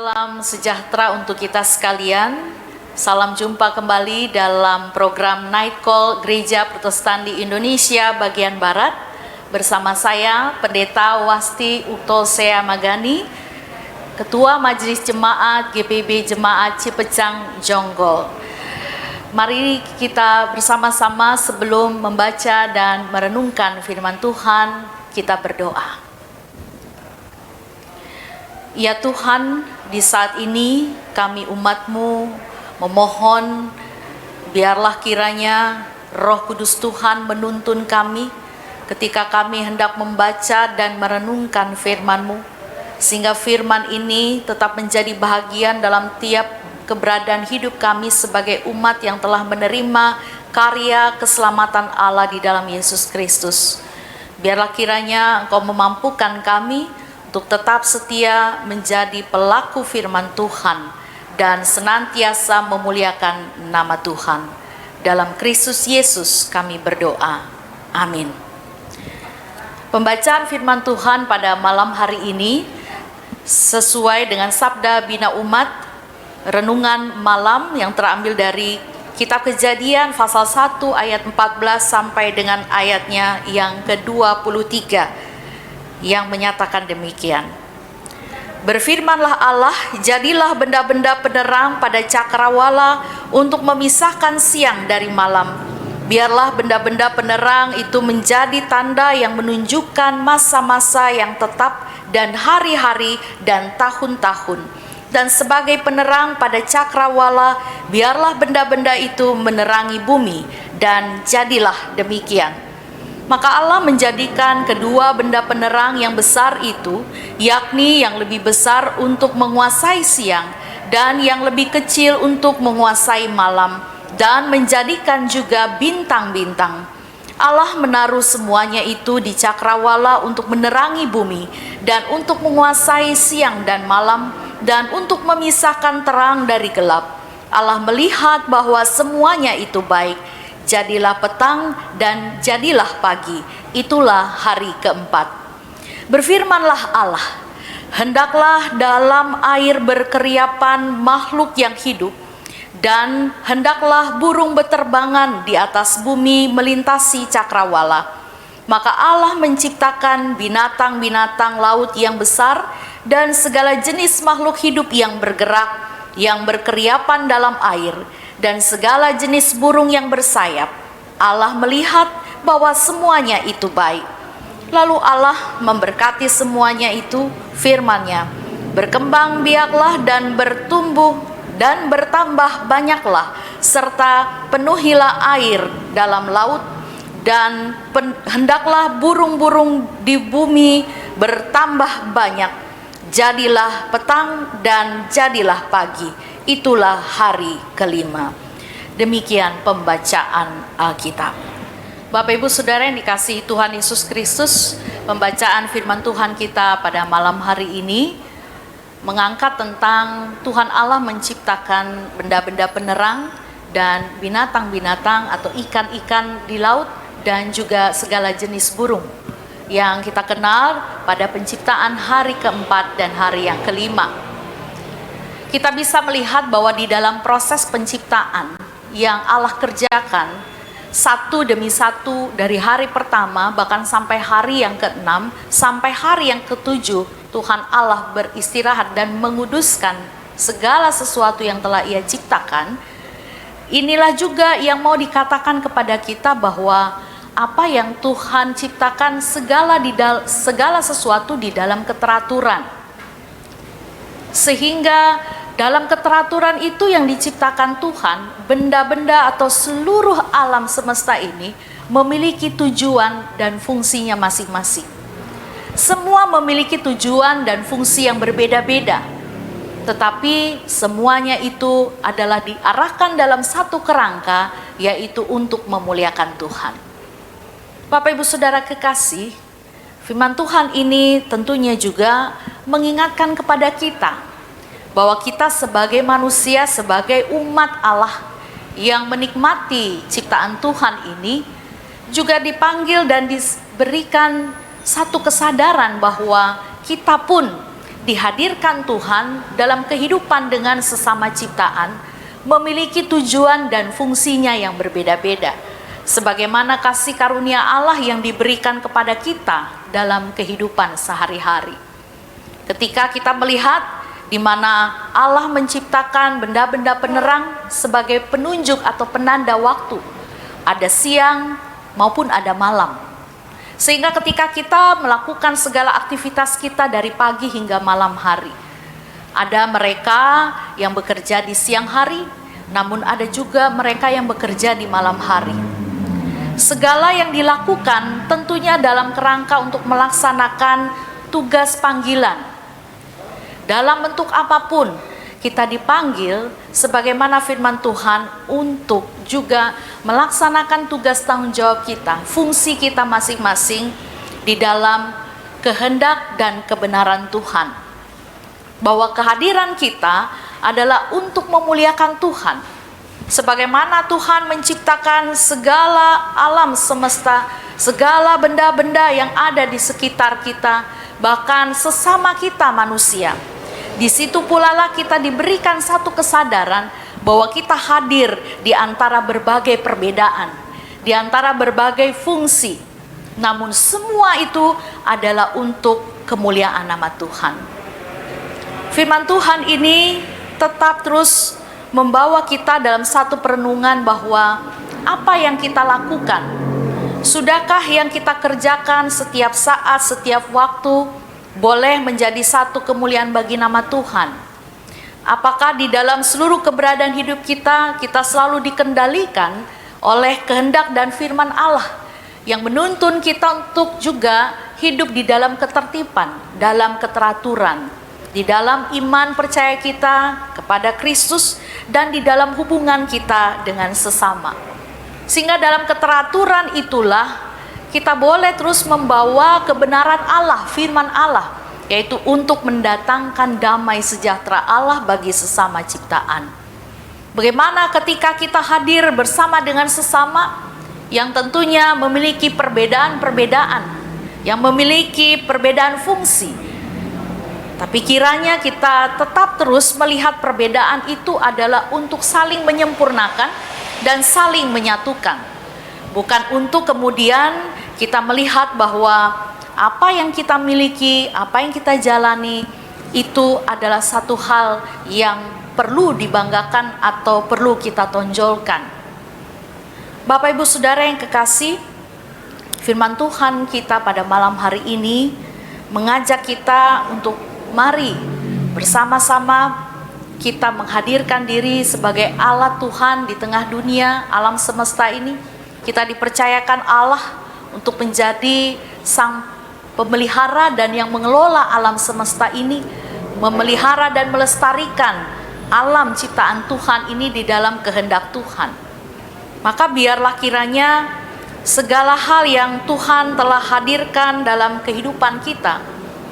Salam sejahtera untuk kita sekalian. Salam jumpa kembali dalam program Night Call Gereja Protestan di Indonesia bagian Barat bersama saya Pendeta Wasti Uktosea Magani, Ketua Majelis Jemaat GPB Jemaat Cipecang Jonggol. Mari kita bersama-sama sebelum membaca dan merenungkan firman Tuhan, kita berdoa. Ya Tuhan, di saat ini kami umat-Mu memohon, biarlah kiranya Roh Kudus Tuhan menuntun kami ketika kami hendak membaca dan merenungkan firman-Mu, sehingga firman ini tetap menjadi bahagian dalam tiap keberadaan hidup kami sebagai umat yang telah menerima karya keselamatan Allah di dalam Yesus Kristus. Biarlah kiranya Engkau memampukan kami untuk tetap setia menjadi pelaku firman Tuhan dan senantiasa memuliakan nama Tuhan. Dalam Kristus Yesus kami berdoa. Amin. Pembacaan firman Tuhan pada malam hari ini sesuai dengan Sabda Bina Umat, renungan malam yang terambil dari Kitab Kejadian pasal 1 ayat 14 sampai dengan ayatnya yang ke-23. Yang menyatakan demikian. Berfirmanlah Allah, jadilah benda-benda penerang pada cakrawala untuk memisahkan siang dari malam. Biarlah benda-benda penerang itu menjadi tanda yang menunjukkan masa-masa yang tetap dan hari-hari dan tahun-tahun. Dan sebagai penerang pada cakrawala, biarlah benda-benda itu menerangi bumi, dan jadilah demikian. Maka Allah menjadikan kedua benda penerang yang besar itu, yakni yang lebih besar untuk menguasai siang dan yang lebih kecil untuk menguasai malam, dan menjadikan juga bintang-bintang. Allah menaruh semuanya itu di cakrawala untuk menerangi bumi dan untuk menguasai siang dan malam dan untuk memisahkan terang dari gelap. Allah melihat bahwa semuanya itu baik. Jadilah petang dan jadilah pagi, itulah hari keempat. Berfirmanlah Allah, hendaklah dalam air berkeriapan makhluk yang hidup, dan hendaklah burung beterbangan di atas bumi melintasi cakrawala. Maka Allah menciptakan binatang-binatang laut yang besar dan segala jenis makhluk hidup yang bergerak, yang berkeriapan dalam air, dan segala jenis burung yang bersayap. Allah melihat bahwa semuanya itu baik. Lalu Allah memberkati semuanya itu, firman-Nya, berkembang biaklah dan bertumbuh dan bertambah banyaklah, serta penuhilah air dalam laut, dan hendaklah burung-burung di bumi bertambah banyak. Jadilah petang dan jadilah pagi, itulah hari kelima. Demikian pembacaan Alkitab. Bapak Ibu Saudara yang dikasihi Tuhan Yesus Kristus, pembacaan firman Tuhan kita pada malam hari ini mengangkat tentang Tuhan Allah menciptakan benda-benda penerang dan binatang-binatang atau ikan-ikan di laut dan juga segala jenis burung yang kita kenal pada penciptaan hari keempat dan hari yang kelima. Kita bisa melihat bahwa di dalam proses penciptaan yang Allah kerjakan satu demi satu dari hari pertama bahkan sampai hari yang ke-6 sampai hari yang ke-7, Tuhan Allah beristirahat dan menguduskan segala sesuatu yang telah Ia ciptakan. Inilah juga yang mau dikatakan kepada kita bahwa apa yang Tuhan ciptakan segala sesuatu di dalam keteraturan. Sehingga dalam keteraturan itu yang diciptakan Tuhan, benda-benda atau seluruh alam semesta ini memiliki tujuan dan fungsinya masing-masing. Semua memiliki tujuan dan fungsi yang berbeda-beda, tetapi semuanya itu adalah diarahkan dalam satu kerangka, yaitu untuk memuliakan Tuhan. Bapak Ibu Saudara kekasih, firman Tuhan ini tentunya juga mengingatkan kepada kita bahwa kita sebagai manusia, sebagai umat Allah yang menikmati ciptaan Tuhan ini juga dipanggil dan diberikan satu kesadaran bahwa kita pun dihadirkan Tuhan dalam kehidupan dengan sesama ciptaan memiliki tujuan dan fungsinya yang berbeda-beda, sebagaimana kasih karunia Allah yang diberikan kepada kita dalam kehidupan sehari-hari. Ketika kita melihat di mana Allah menciptakan benda-benda penerang sebagai penunjuk atau penanda waktu, ada siang maupun ada malam. Sehingga ketika kita melakukan segala aktivitas kita dari pagi hingga malam hari, ada mereka yang bekerja di siang hari, namun ada juga mereka yang bekerja di malam hari. Segala yang dilakukan tentunya dalam kerangka untuk melaksanakan tugas panggilan. Dalam bentuk apapun kita dipanggil sebagaimana firman Tuhan untuk juga melaksanakan tugas tanggung jawab kita, fungsi kita masing-masing di dalam kehendak dan kebenaran Tuhan. Bahwa kehadiran kita adalah untuk memuliakan Tuhan. Sebagaimana Tuhan menciptakan segala alam semesta, segala benda-benda yang ada di sekitar kita, bahkan sesama kita manusia. Di situ pula lah kita diberikan satu kesadaran bahwa kita hadir di antara berbagai perbedaan, di antara berbagai fungsi. Namun semua itu adalah untuk kemuliaan nama Tuhan. Firman Tuhan ini tetap terus membawa kita dalam satu perenungan bahwa apa yang kita lakukan, sudahkah yang kita kerjakan setiap saat, setiap waktu boleh menjadi satu kemuliaan bagi nama Tuhan? Apakah di dalam seluruh keberadaan hidup kita, kita selalu dikendalikan oleh kehendak dan firman Allah yang menuntun kita untuk juga hidup di dalam ketertiban, dalam keteraturan, di dalam iman percaya kita kepada Kristus, dan di dalam hubungan kita dengan sesama. Sehingga dalam keteraturan itulah kita boleh terus membawa kebenaran Allah, firman Allah, yaitu untuk mendatangkan damai sejahtera Allah bagi sesama ciptaan. Bagaimana ketika kita hadir bersama dengan sesama yang tentunya memiliki perbedaan-perbedaan, yang memiliki perbedaan fungsi, tapi kiranya kita tetap terus melihat perbedaan itu adalah untuk saling menyempurnakan dan saling menyatukan. Bukan untuk kemudian kita melihat bahwa apa yang kita miliki, apa yang kita jalani itu adalah satu hal yang perlu dibanggakan atau perlu kita tonjolkan. Bapak Ibu Saudara yang kekasih, firman Tuhan kita pada malam hari ini mengajak kita untuk mari bersama-sama kita menghadirkan diri sebagai alat Tuhan di tengah dunia, alam semesta ini. Kita dipercayakan Allah untuk menjadi sang pemelihara dan yang mengelola alam semesta ini, memelihara dan melestarikan alam ciptaan Tuhan ini di dalam kehendak Tuhan. Maka biarlah kiranya segala hal yang Tuhan telah hadirkan dalam kehidupan kita,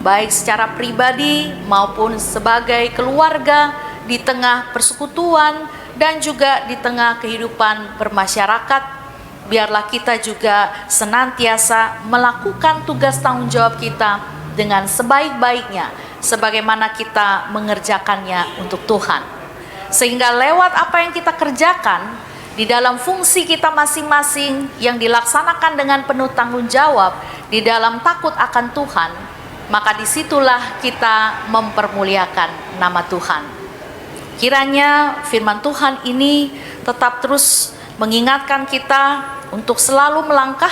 baik secara pribadi maupun sebagai keluarga, di tengah persekutuan dan juga di tengah kehidupan bermasyarakat, biarlah kita juga senantiasa melakukan tugas tanggung jawab kita dengan sebaik-baiknya, sebagaimana kita mengerjakannya untuk Tuhan. Sehingga lewat apa yang kita kerjakan di dalam fungsi kita masing-masing yang dilaksanakan dengan penuh tanggung jawab di dalam takut akan Tuhan, maka disitulah kita mempermuliakan nama Tuhan. Kiranya firman Tuhan ini tetap terus mengingatkan kita untuk selalu melangkah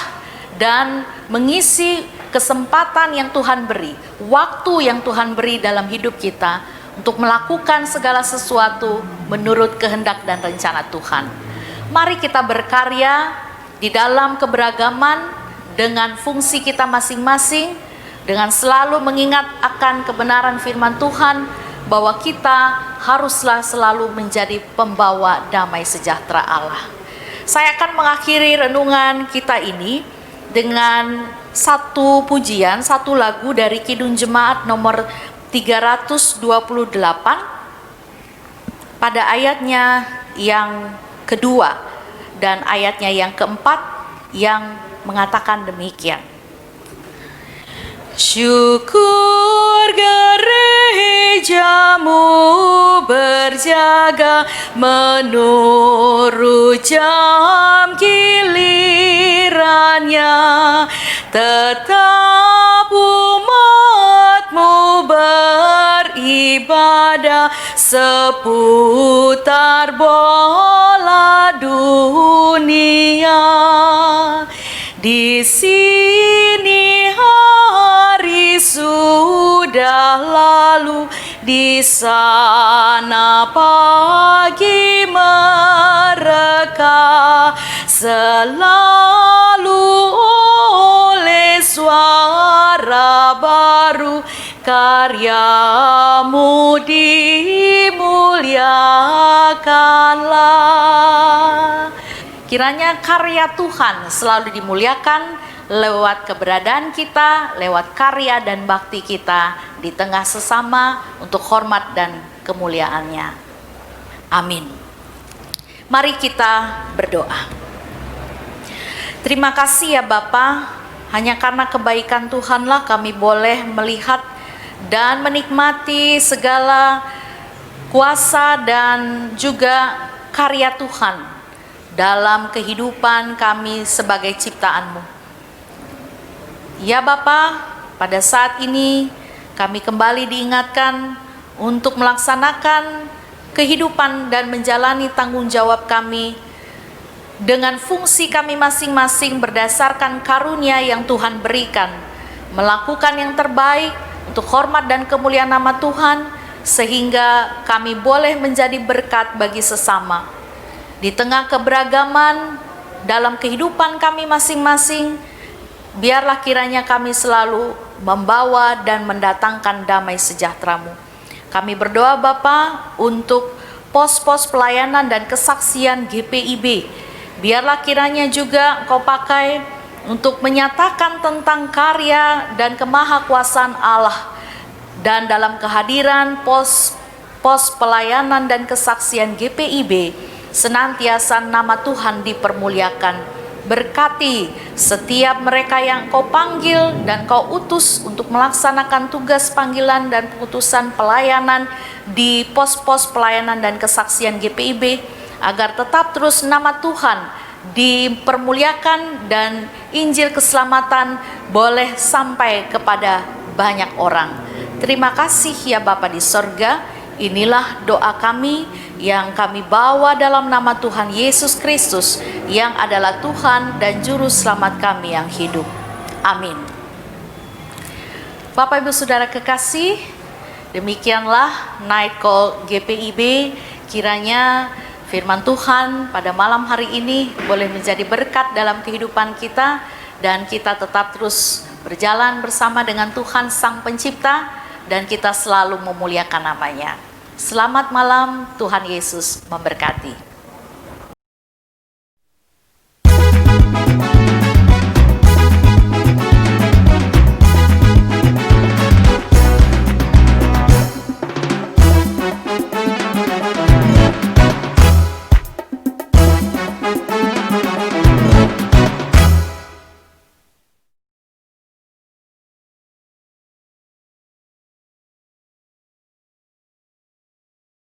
dan mengisi kesempatan yang Tuhan beri, waktu yang Tuhan beri dalam hidup kita untuk melakukan segala sesuatu menurut kehendak dan rencana Tuhan. Mari kita berkarya di dalam keberagaman dengan fungsi kita masing-masing, dengan selalu mengingat akan kebenaran firman Tuhan bahwa kita haruslah selalu menjadi pembawa damai sejahtera Allah. Saya akan mengakhiri renungan kita ini dengan satu pujian, satu lagu dari Kidung Jemaat nomor 328 pada ayatnya yang kedua dan ayatnya yang keempat yang mengatakan demikian. Syukur gereja gerejamu berjaga menurut jam gilirannya, tetap umatmu beribadah seputar bola dunia. Di sini hari sudah lalu, di sana pagi mereka, selalu oleh suara baru karyamu dimuliakanlah. Kiranya karya Tuhan selalu dimuliakan lewat keberadaan kita, lewat karya dan bakti kita di tengah sesama untuk hormat dan kemuliaannya. Amin. Mari kita berdoa. Terima kasih ya Bapa, hanya karena kebaikan Tuhanlah kami boleh melihat dan menikmati segala kuasa dan juga karya Tuhan dalam kehidupan kami sebagai ciptaan-Mu. Ya Bapa, pada saat ini kami kembali diingatkan untuk melaksanakan kehidupan dan menjalani tanggung jawab kami dengan fungsi kami masing-masing berdasarkan karunia yang Tuhan berikan, melakukan yang terbaik untuk hormat dan kemuliaan nama Tuhan, sehingga kami boleh menjadi berkat bagi sesama. Di tengah keberagaman dalam kehidupan kami masing-masing, biarlah kiranya kami selalu membawa dan mendatangkan damai sejahtera-Mu. Kami berdoa Bapa untuk pos-pos pelayanan dan kesaksian GPIB. Biarlah kiranya juga Engkau pakai untuk menyatakan tentang karya dan kemahakuasaan Allah. Dan dalam kehadiran pos pelayanan dan kesaksian GPIB, senantiasa nama Tuhan dipermuliakan. Berkati setiap mereka yang Kau panggil dan Kau utus untuk melaksanakan tugas panggilan dan putusan pelayanan di pos-pos pelayanan dan kesaksian GPIB, agar tetap terus nama Tuhan dipermuliakan dan Injil keselamatan boleh sampai kepada banyak orang. Terima kasih ya Bapa di sorga. Inilah doa kami yang kami bawa dalam nama Tuhan Yesus Kristus, yang adalah Tuhan dan Juru Selamat kami yang hidup. Amin. Bapak Ibu Saudara kekasih, demikianlah Night Call GPIB. Kiranya firman Tuhan pada malam hari ini boleh menjadi berkat dalam kehidupan kita, dan kita tetap terus berjalan bersama dengan Tuhan Sang Pencipta, dan kita selalu memuliakan namanya. Selamat malam, Tuhan Yesus memberkati.